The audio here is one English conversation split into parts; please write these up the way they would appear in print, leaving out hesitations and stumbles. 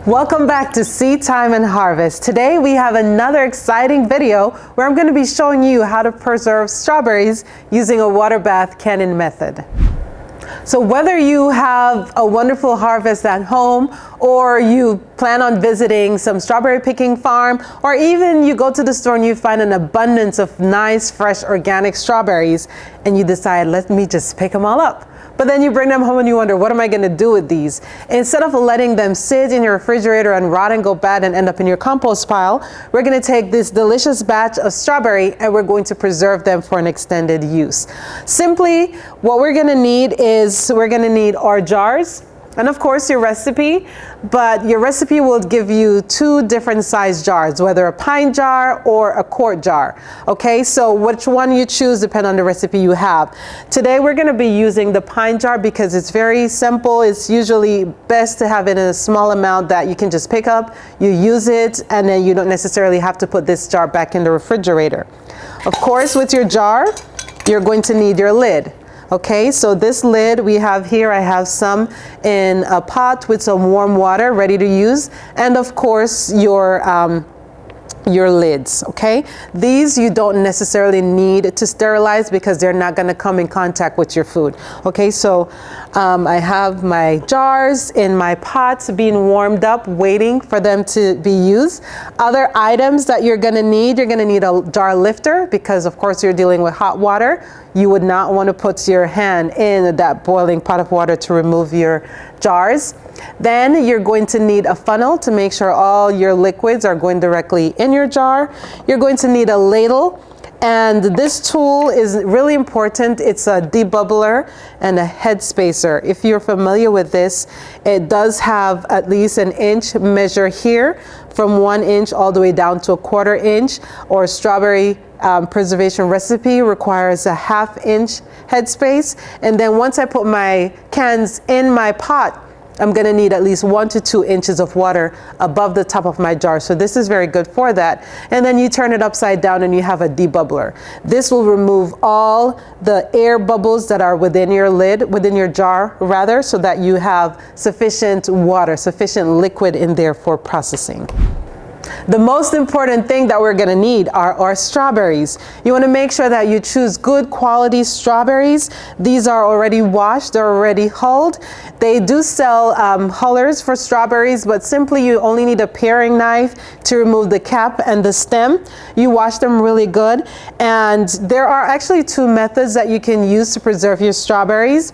Welcome back to Seed Time and Harvest. Today we have another exciting video where I'm going to be showing you how to preserve strawberries using a water bath canning method. So whether you have a wonderful harvest at home, or you plan on visiting some strawberry picking farm, or even you go to the store and you find an abundance of nice, fresh, organic strawberries and you decide, let me just pick them all up. But then you bring them home and you wonder, what am I going to do with these? Instead of letting them sit in your refrigerator and rot and go bad and end up in your compost pile, we're going to take this delicious batch of strawberry and we're going to preserve them for an extended use. Simply, what we're going to need is we're going to need our jars. And of course your recipe, but your recipe will give you two different size jars, whether a pint jar or a quart jar. Okay, so which one you choose depends on the recipe you have. Today we're going to be using the pint jar because it's very simple. It's usually best to have it in a small amount that you can just pick up, you use it, and then you don't necessarily have to put this jar back in the refrigerator. Of course, with your jar, you're going to need your lid. Okay, so this lid we have here, I have some in a pot with some warm water ready to use, and of course your lids. Okay, these you don't necessarily need to sterilize because they're not going to come in contact with your food. Okay, so I have my jars in my pots being warmed up, waiting for them to be used. Other items that you're going to need a jar lifter because of course you're dealing with hot water. You would not want to put your hand in that boiling pot of water to remove your jars. Then you're going to need a funnel to make sure all your liquids are going directly in your jar. You're going to need a ladle, and this tool is really important. It's a debubbler and a head spacer. If you're familiar with this, it does have at least an inch measure here, from 1 inch all the way down to a 1/4 inch, or strawberry preservation recipe requires a 1/2 inch headspace. And then once I put my cans in my pot, I'm going to need at least 1 to 2 inches of water above the top of my jar. So this is very good for that. And then you turn it upside down and you have a debubbler. This will remove all the air bubbles that are within your lid, within your jar rather, so that you have sufficient water, sufficient liquid in there for processing. The most important thing that we're going to need are our strawberries. You want to make sure that you choose good quality strawberries. These are already washed, they're already hulled. They do sell hullers for strawberries, but simply you only need a paring knife to remove the cap and the stem. You wash them really good. And there are actually two methods that you can use to preserve your strawberries.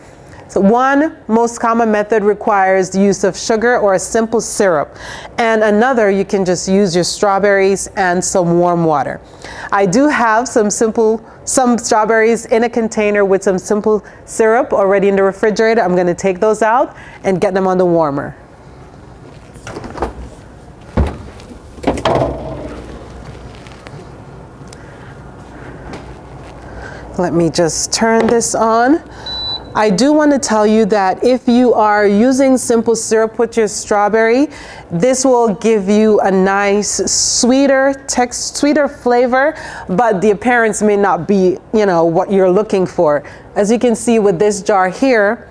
So one most common method requires the use of sugar or a simple syrup, and another you can just use your strawberries and some warm water. I do have some strawberries in a container with some simple syrup already in the refrigerator. I'm going to take those out and get them on the warmer. Let me just turn this on. I do want to tell you that if you are using simple syrup with your strawberry, this will give you a nice sweeter flavor, but the appearance may not be, what you're looking for. As you can see with this jar here,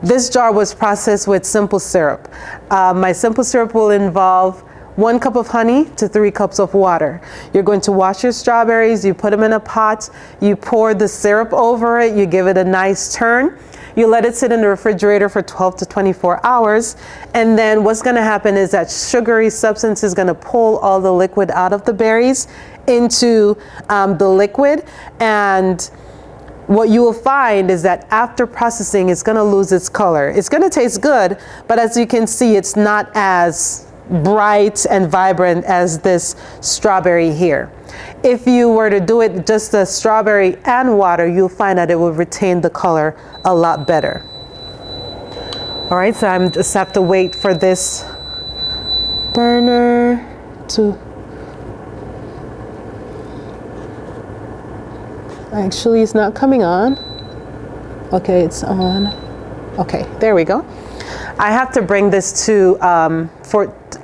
this jar was processed with simple syrup. My simple syrup will involve 1 cup of honey to 3 cups of water. You're going to wash your strawberries, you put them in a pot, you pour the syrup over it, you give it a nice turn. You let it sit in the refrigerator for 12 to 24 hours. And then what's going to happen is that sugary substance is going to pull all the liquid out of the berries into the liquid. And what you will find is that after processing, it's going to lose its color. It's going to taste good, but as you can see, it's not as bright and vibrant as this strawberry here. If you were to do it just the strawberry and water, you'll find that it will retain the color a lot better. All right, so I'm just have to wait for this burner to actually, it's not coming on. Okay, it's on. Okay, there we go. I have to bring this to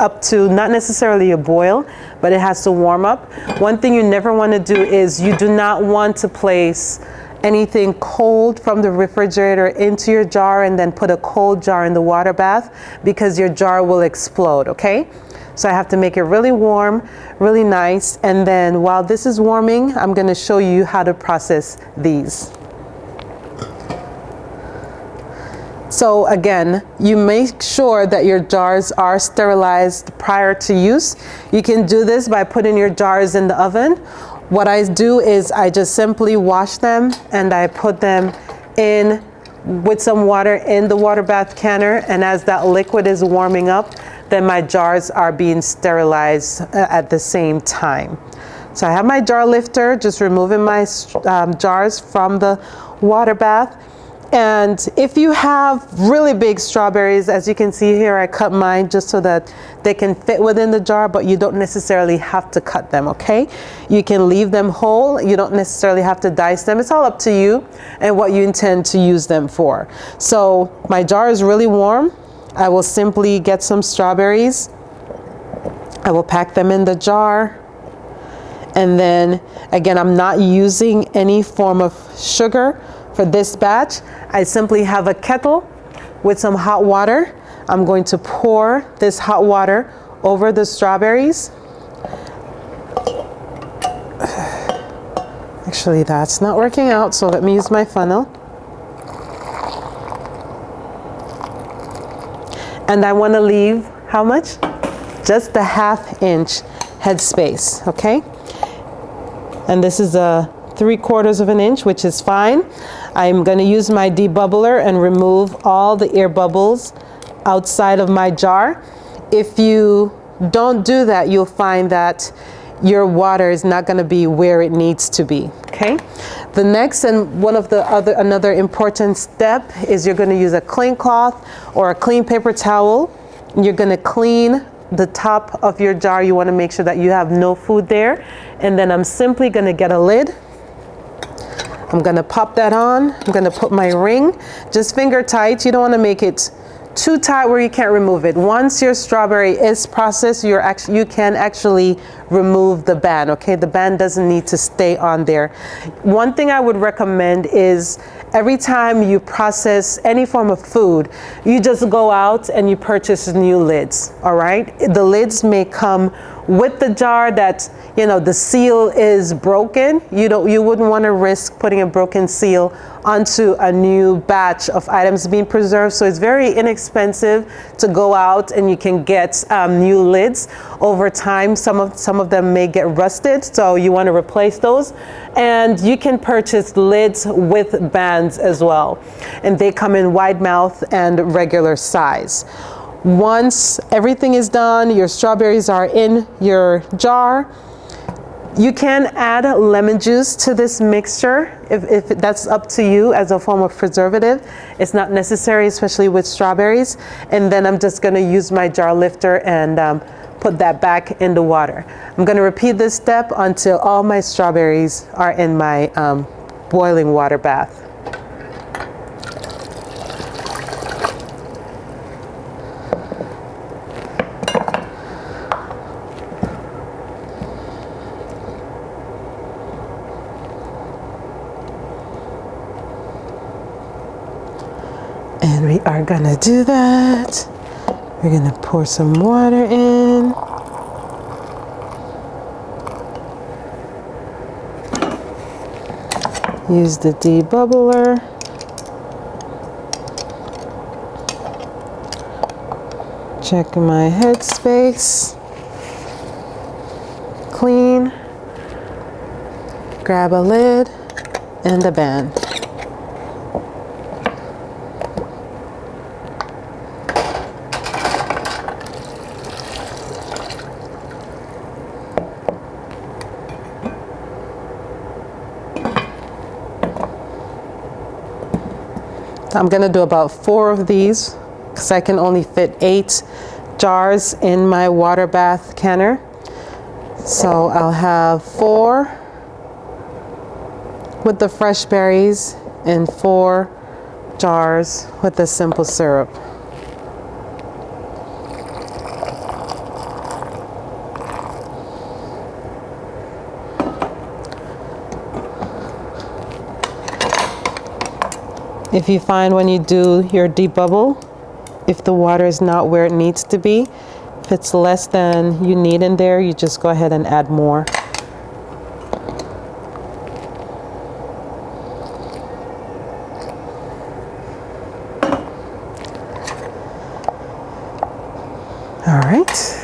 up to not necessarily a boil, but it has to warm up. One thing you never want to do is you do not want to place anything cold from the refrigerator into your jar and then put a cold jar in the water bath, because your jar will explode, okay? So I have to make it really warm, really nice. And then while this is warming, I'm going to show you how to process these. So again, you make sure that your jars are sterilized prior to use. You can do this by putting your jars in the oven. What I do is I just simply wash them and I put them in with some water in the water bath canner. And as that liquid is warming up, then my jars are being sterilized at the same time. So I have my jar lifter, just removing my jars from the water bath. And if you have really big strawberries, as you can see here, I cut mine just so that they can fit within the jar, but you don't necessarily have to cut them, okay? You can leave them whole. You don't necessarily have to dice them. It's all up to you and what you intend to use them for. So my jar is really warm. I will simply get some strawberries. I will pack them in the jar. And then again, I'm not using any form of sugar for this batch. I simply have a kettle with some hot water. I'm going to pour this hot water over the strawberries. Actually, that's not working out, so let me use my funnel. And I want to leave how much? Just the 1/2 inch head space, okay? And this is a 3/4 of an inch, which is fine. I'm going to use my debubbler and remove all the air bubbles outside of my jar. If you don't do that, you'll find that your water is not going to be where it needs to be, okay? The next and another important step is you're going to use a clean cloth or a clean paper towel. You're going to clean the top of your jar. You want to make sure that you have no food there. And then I'm simply going to get a lid. I'm going to pop that on. I'm going to put my ring, just finger tight. You don't want to make it too tight where you can't remove it. Once your strawberry is processed, you can actually remove the band, okay? The band doesn't need to stay on there. One thing I would recommend is every time you process any form of food, you just go out and you purchase new lids, all right? The lids may come with the jar that, you know, the seal is broken. You wouldn't want to risk putting a broken seal onto a new batch of items being preserved. So it's very inexpensive to go out and you can get new lids. Over time, some of them may get rusted, so you want to replace those. And you can purchase lids with bands as well. And they come in wide mouth and regular size. Once everything is done, your strawberries are in your jar, you can add lemon juice to this mixture if that's up to you as a form of preservative. It's not necessary, especially with strawberries. And then I'm just going to use my jar lifter and put that back in the water. I'm going to repeat this step until all my strawberries are in my boiling water bath. And we are gonna do that. We're gonna pour some water in. Use the debubbler. Check my headspace. Clean. Grab a lid and a band. I'm gonna do about 4 of these because I can only fit 8 jars in my water bath canner. So I'll have 4 with the fresh berries and 4 jars with the simple syrup. If you find when you do your debubble, if the water is not where it needs to be, if it's less than you need in there, you just go ahead and add more. All right.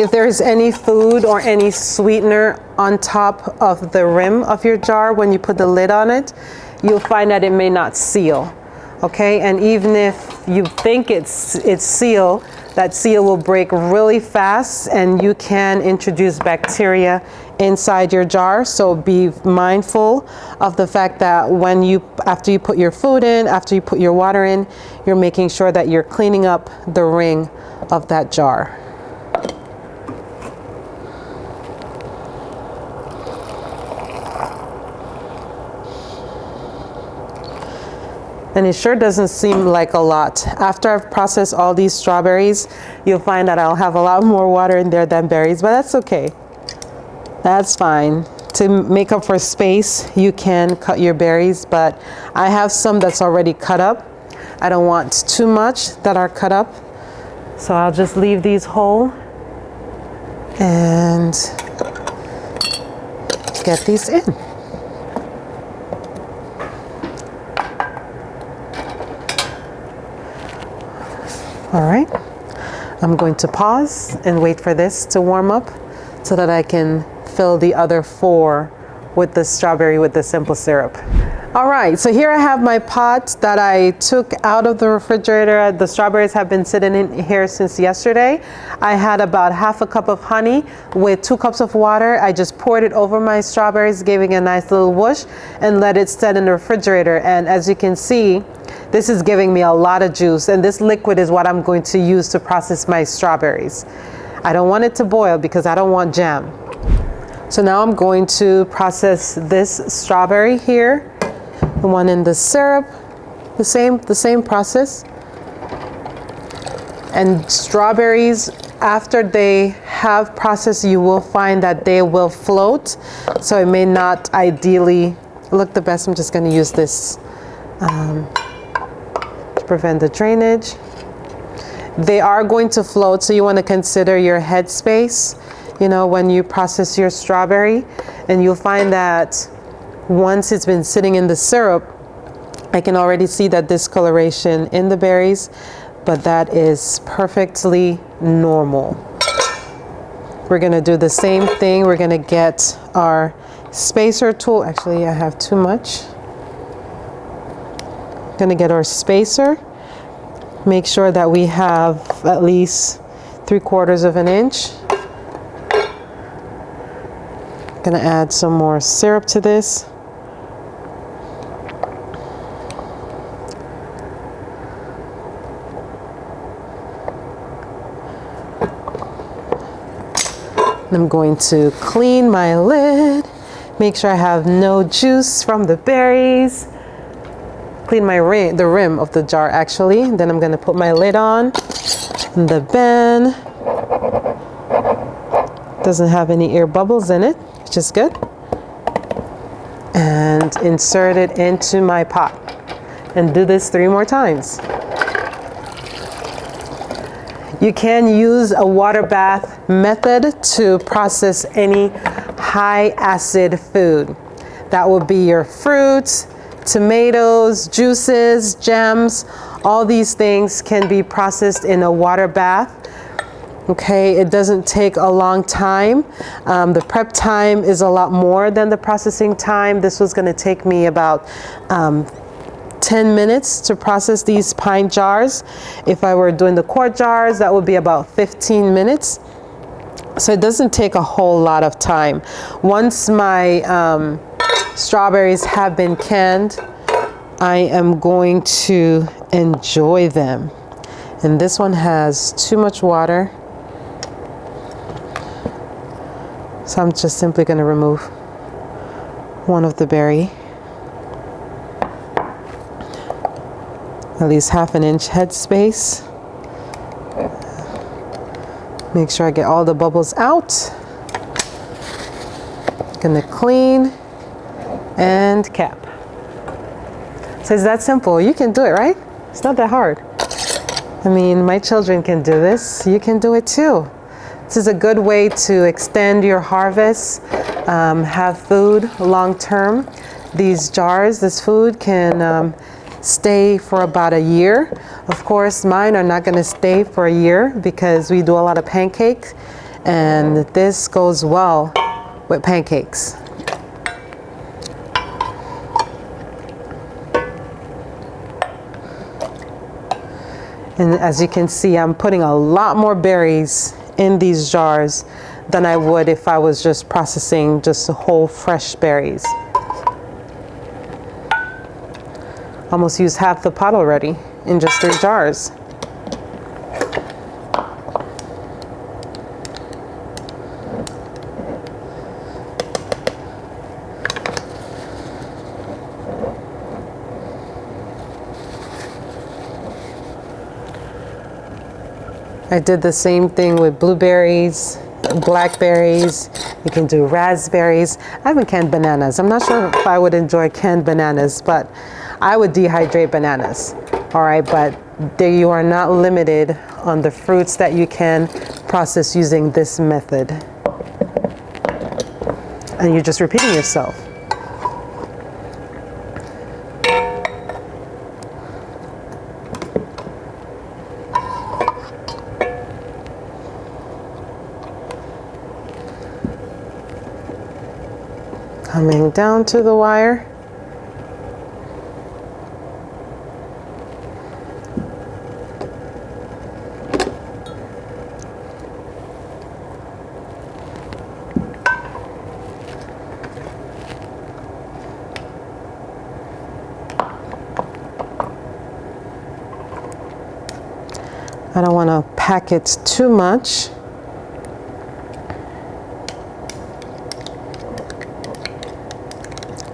If there's any food or any sweetener on top of the rim of your jar when you put the lid on it, you'll find that it may not seal. Okay, and even if you think it's sealed, that seal will break really fast and you can introduce bacteria inside your jar. So be mindful of the fact that when after you put your food in, after you put your water in, you're making sure that you're cleaning up the ring of that jar. And it sure doesn't seem like a lot. After I've processed all these strawberries, you'll find that I'll have a lot more water in there than berries, but that's okay. That's fine. To make up for space, you can cut your berries, but I have some that's already cut up. I don't want too much that are cut up, so I'll just leave these whole and get these in. All right, I'm going to pause and wait for this to warm up so that I can fill the other 4 with the strawberry with the simple syrup. All right, so here I have my pot that I took out of the refrigerator. The strawberries have been sitting in here since yesterday. I had about ½ a cup of honey with 2 cups of water. I just poured it over my strawberries, giving a nice little whoosh, and let it set in the refrigerator. And as you can see, this is giving me a lot of juice, and this liquid is what I'm going to use to process my strawberries. I don't want it to boil because I don't want jam. So now I'm going to process this strawberry here, the one in the syrup, the same process. And strawberries, after they have processed, you will find that they will float. So it may not ideally look the best. I'm just going to use this to prevent the drainage. They are going to float, so you want to consider your head space, you know, when you process your strawberry. And you'll find that once it's been sitting in the syrup, I can already see that discoloration in the berries, but that is perfectly normal. We're going to do the same thing. We're going to get our spacer tool. Actually, I have too much. Going to get our spacer. Make sure that we have at least 3/4 of an inch. Going to add some more syrup to this. I'm going to clean my lid, make sure I have no juice from the berries. Clean the rim of the jar actually. Then I'm going to put my lid on. The bin doesn't have any air bubbles in it, which is good. And insert it into my pot. And do this 3 more times. You can use a water bath method to process any high acid food. That would be your fruits, tomatoes, juices, jams. All these things can be processed in a water bath. Okay, it doesn't take a long time. The prep time is a lot more than the processing time. This was going to take me about 10 minutes to process these pint jars. If I were doing the quart jars, that would be about 15 minutes. So it doesn't take a whole lot of time. Once my strawberries have been canned, I am going to enjoy them. And this one has too much water, so I'm just simply going to remove one of the berry. At least 1/2 inch head space. Make sure I get all the bubbles out. Gonna clean and cap. So it's that simple. You can do it, right? It's not that hard. I mean, my children can do this. You can do it too. This is a good way to extend your harvest, have food long term. These jars, this food can stay for about a year. Of course, mine are not gonna stay for a year because we do a lot of pancakes, and this goes well with pancakes. And as you can see, I'm putting a lot more berries in these jars than I would if I was just processing just whole fresh berries. Almost used half the pot already in just 3 jars. I did the same thing with blueberries, blackberries. You can do raspberries. I haven't canned bananas. I'm not sure if I would enjoy canned bananas, but I would dehydrate bananas. All right, but you are not limited on the fruits that you can process using this method. And you're just repeating yourself. Coming down to the wire. I don't want to pack it too much.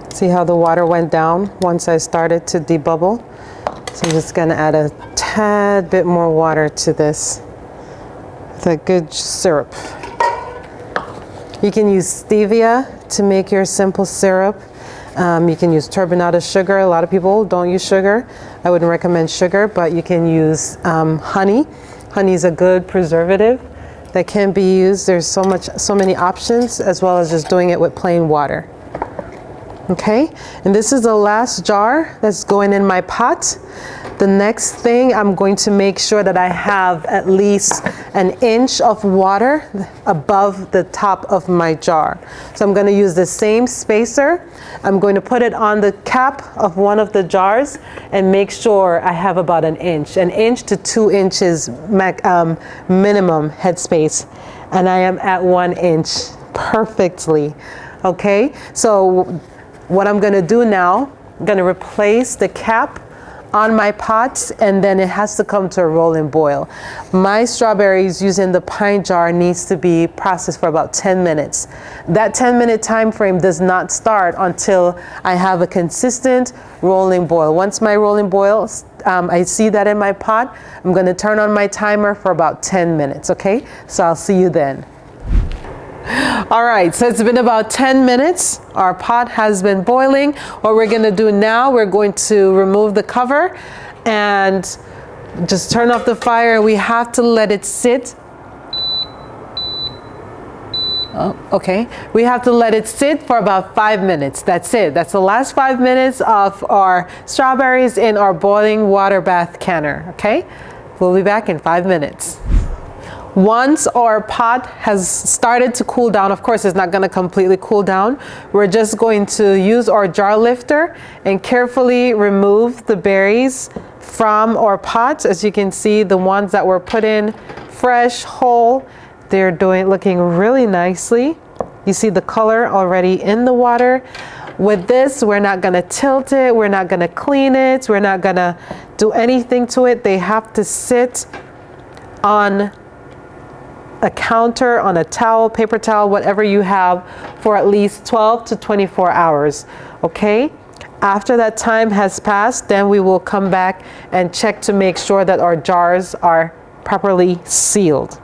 See how the water went down once I started to debubble? So I'm just going to add a tad bit more water to this. It's a good syrup. You can use stevia to make your simple syrup. You can use turbinado sugar. A lot of people don't use sugar. I wouldn't recommend sugar, but you can use honey. Honey is a good preservative that can be used. There's so many options, as well as just doing it with plain water. Okay, and this is the last jar that's going in my pot. The next thing, I'm going to make sure that I have at least 1 inch of water above the top of my jar. So I'm going to use the same spacer. I'm going to put it on the cap of one of the jars and make sure I have about 1 inch. 1 inch to 2 inches minimum headspace. And I am at 1 inch perfectly. Okay, so what I'm going to do now, I'm going to replace the cap on my pot, and then it has to come to a rolling boil. My strawberries using the pint jar needs to be processed for about 10 minutes. That 10-minute time frame does not start until I have a consistent rolling boil. Once my rolling boils, I see that in my pot, I'm going to turn on my timer for about 10 minutes, okay? So I'll see you then. All right, so it's been about 10 minutes. Our pot has been boiling. What we're gonna do now, we're going to remove the cover and just turn off the fire. We have to let it sit. Oh, okay. We have to let it sit for about 5 minutes. That's it. That's the last 5 minutes of our strawberries in our boiling water bath canner, okay? We'll be back in 5 minutes. Once our pot has started to cool down, of course it's not going to completely cool down, we're just going to use our jar lifter and carefully remove the berries from our pot. As you can see, the ones that were put in fresh, whole, they're looking really nicely. You see the color already in the water. With this, we're not going to tilt it, we're not going to clean it, we're not going to do anything to it. They have to sit on a counter, on a towel, paper towel, whatever you have, for at least 12 to 24 hours, okay? After that time has passed, then we will come back and check to make sure that our jars are properly sealed.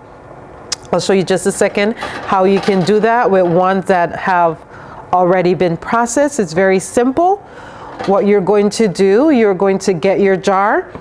I'll show you just a second how you can do that with ones that have already been processed. It's very simple. What you're going to do, you're going to get your jar.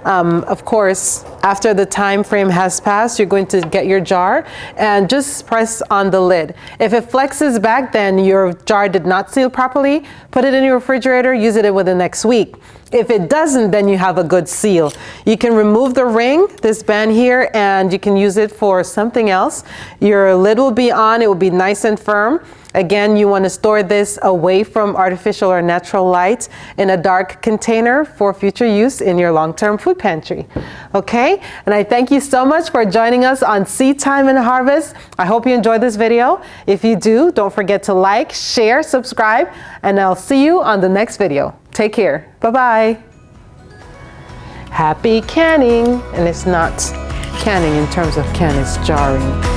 Of course, after the time frame has passed, you're going to get your jar and just press on the lid. If it flexes back, then your jar did not seal properly. Put it in your refrigerator, use it within the next week. If it doesn't, then you have a good seal. You can remove the ring, this band here, and you can use it for something else. Your lid will be on, it will be nice and firm. Again, you want to store this away from artificial or natural light in a dark container for future use in your long-term food pantry. Okay, and I thank you so much for joining us on Seed Time and Harvest. I hope you enjoyed this video. If you do, don't forget to like, share, subscribe, and I'll see you on the next video. Take care. Bye-bye. Happy canning. And it's not canning in terms of can, it's jarring.